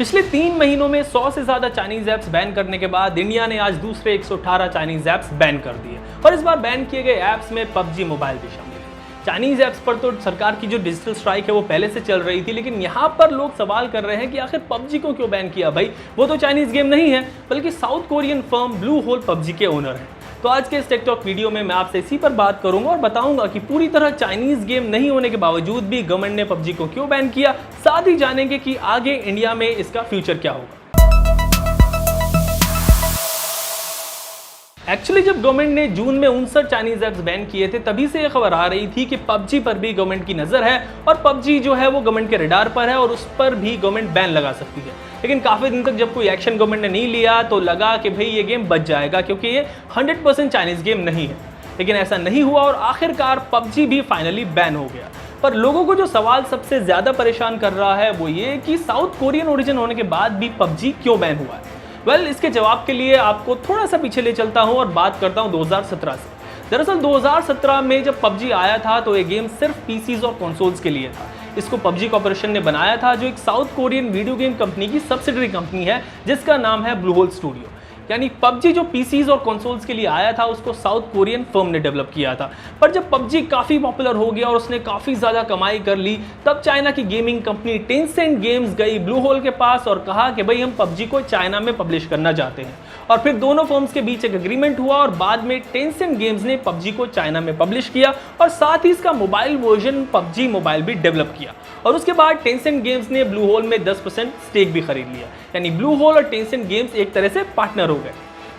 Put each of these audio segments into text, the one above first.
पिछले 3 महीनों में 100 से ज्यादा चाइनीज ऐप्स बैन करने के बाद इंडिया ने आज दूसरे 118 चाइनीज ऐप्स बैन कर दिए और इस बार बैन किए गए ऐप्स में पबजी मोबाइल भी शामिल है। चाइनीज ऐप्स पर तो सरकार की जो डिजिटल स्ट्राइक है वो पहले से चल रही थी, लेकिन यहाँ पर लोग सवाल कर रहे हैं कि आखिर पबजी को क्यों बैन किया भाई, वो तो चाइनीज गेम नहीं है बल्कि south Korean firm Bluehole PUBG के ओनर हैं। तो आज के इस टेक टॉक वीडियो में मैं आपसे इसी पर बात करूंगा और बताऊंगा कि पूरी तरह चाइनीज गेम नहीं होने के बावजूद भी गवर्नमेंट ने पबजी को क्यों बैन किया, साथ ही जानेंगे कि आगे इंडिया में इसका फ्यूचर क्या होगा। एक्चुअली जब गवर्नमेंट ने जून में 59 चाइनीज ऐप्स बैन किए थे, तभी से यह खबर आ रही थी कि पबजी पर भी गवर्नमेंट की नजर है और पबजी जो है वो गवर्नमेंट के रडार पर है और उस पर भी गवर्नमेंट बैन लगा सकती है। लेकिन काफी दिन तक जब कोई एक्शन गवर्नमेंट ने नहीं लिया तो लगा कि भाई ये गेम बच जाएगा क्योंकि ये 100% चाइनीज गेम नहीं है। लेकिन ऐसा नहीं हुआ और आखिरकार पबजी भी फाइनली बैन हो गया। पर लोगों को जो सवाल सबसे ज्यादा परेशान कर रहा है वो ये कि साउथ कोरियन ओरिजिन होने के बाद भी पबजी क्यों बैन हुआ है। इसके जवाब के लिए आपको थोड़ा सा पीछे ले चलता हूं और बात करता हूं 2017 से। दरअसल 2017 में जब पबजी आया था तो ये गेम सिर्फ पीसीज और कंसोल्स के लिए था। इसको पबजी कॉर्पोरेशन ने बनाया था, जो एक south Korean video game company की सब्सिडरी कंपनी है जिसका नाम है ब्लू होल स्टूडियो। यानी पबजी जो पीसीज और कंसोल्स के लिए आया था उसको साउथ कोरियन फर्म ने डेवलप किया था। पर जब पबजी काफ़ी पॉपुलर हो गया और उसने काफ़ी ज़्यादा कमाई कर ली, तब चाइना की गेमिंग कंपनी टेंसेंट गेम्स गई ब्लू होल के पास और कहा कि भाई हम पबजी को चाइना में पब्लिश करना चाहते हैं। और फिर दोनों फर्म्स के बीच एक एग्रीमेंट हुआ और बाद में टेंसेंट गेम्स ने पबजी को चाइना में पब्लिश किया और साथ ही इसका मोबाइल वर्जन पबजी मोबाइल भी डेवलप किया। और उसके बाद टेंसेंट गेम्स ने ब्लू होल में 10% स्टेक भी खरीद लिया। यानी ब्लू होल और टेंसेंट गेम्स एक तरह से पार्टनर हो गए।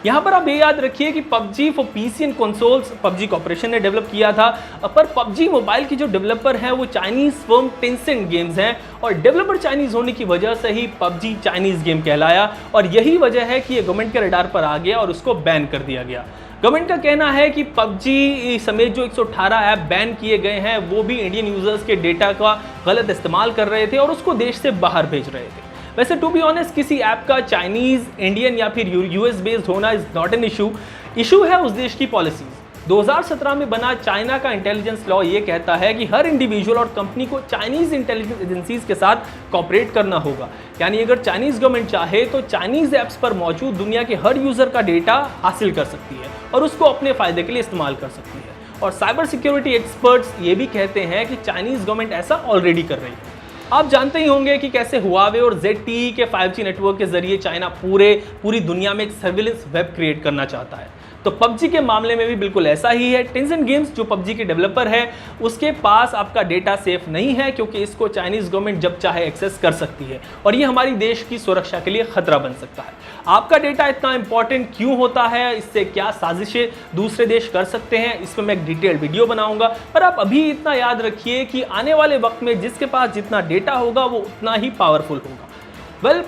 यहाँ पर आप ये याद रखिए कि PUBG for PC and consoles PUBG corporation ने डेवलप किया था, पर पबजी मोबाइल की जो डेवलपर हैं वो चाइनीज फर्म टेंसेंट गेम्स हैं और डेवलपर चाइनीज होने की वजह से ही पबजी चाइनीज गेम कहलाया और यही वजह है कि ये गवर्नमेंट के रडार पर आ गया और उसको बैन कर दिया गया। गवर्नमेंट का कहना है कि पबजी समेत जो 118 ऐप बैन किए गए हैं वो भी इंडियन यूजर्स के डेटा का गलत इस्तेमाल कर रहे थे और उसको देश से बाहर भेज रहे थे। वैसे टू बी ऑनेस्ट किसी ऐप का चाइनीज, इंडियन या फिर यूएस बेस्ड होना इज नॉट एन इशू है उस देश की पॉलिसीज। 2017 में बना चाइना का इंटेलिजेंस लॉ ये कहता है कि हर इंडिविजुअल और कंपनी को चाइनीज इंटेलिजेंस एजेंसीज के साथ कॉपरेट करना होगा। यानी अगर चाइनीज गवर्नमेंट चाहे तो चाइनीज ऐप्स पर मौजूद दुनिया के हर यूजर का डेटा हासिल कर सकती है और उसको अपने फायदे के लिए इस्तेमाल कर सकती है। और साइबर सिक्योरिटी एक्सपर्ट्स ये भी कहते हैं कि चाइनीज गवर्नमेंट ऐसा ऑलरेडी कर रही है। आप जानते ही होंगे कि कैसे हुआवे और ZTE के 5G नेटवर्क के जरिए चाइना पूरी दुनिया में एक सर्विलेंस वेब क्रिएट करना चाहता है। तो पबजी के मामले में भी बिल्कुल ऐसा ही है। टेंसेंट गेम्स जो पबजी के डेवलपर है उसके पास आपका डेटा सेफ नहीं है क्योंकि इसको चाइनीज गवर्नमेंट जब चाहे एक्सेस कर सकती है और ये हमारी देश की सुरक्षा के लिए खतरा बन सकता है। आपका डेटा इतना इंपॉर्टेंट क्यों होता है, इससे क्या साजिशें दूसरे देश कर सकते हैं, इस पर मैं एक डिटेल्ड वीडियो बनाऊंगा। पर आप अभी इतना याद रखिए कि आने वाले वक्त में जिसके पास जितना डेटा होगा वो उतना ही पावरफुल होगा।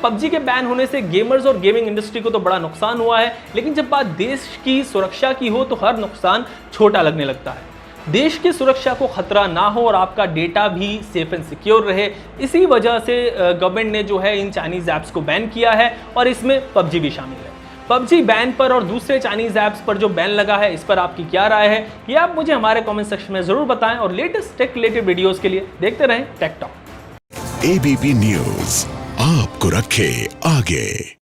पबजी के बैन होने से गेमर्स और गेमिंग इंडस्ट्री को तो बड़ा नुकसान हुआ है, लेकिन जब बात देश की सुरक्षा की हो तो हर नुकसान छोटा लगने लगता है। देश की सुरक्षा को खतरा ना हो और आपका डेटा भी सेफ एंड सिक्योर रहे, इसी वजह से गवर्नमेंट ने जो है इन चाइनीज ऐप्स को बैन किया है और इसमें पबजी भी शामिल है। पबजी बैन पर और दूसरे चाइनीज ऐप्स पर जो बैन लगा है इस पर आपकी क्या राय है, ये आप मुझे हमारे कमेंट सेक्शन में जरूर बताएं और लेटेस्ट टेक रिलेटेड वीडियोस के लिए देखते रहें टेक टॉक। ABP न्यूज आपको रखे आगे।